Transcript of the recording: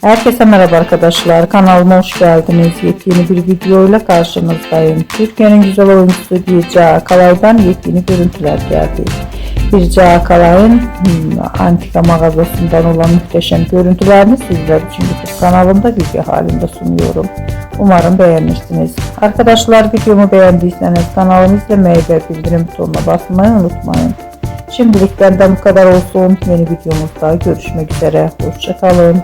Herkese merhaba arkadaşlar. Kanalıma hoş geldiniz. Yepyeni bir videoyla karşınızdayım. Türkiye'nin güzel oyuncusu Birce Akalay'dan yepyeni görüntüler geldi. Birce Akalay'ın antika mağazasından olan muhteşem görüntülerini sizler için YouTube kanalımda video halinde sunuyorum. Umarım beğenirsiniz. Arkadaşlar, videomu beğendiyseniz kanalımı izlemeyi ve bildirim butonuna basmayı unutmayın. Şimdilik benden bu kadar olsun. Yeni videomuzda görüşmek üzere. Hoşça kalın.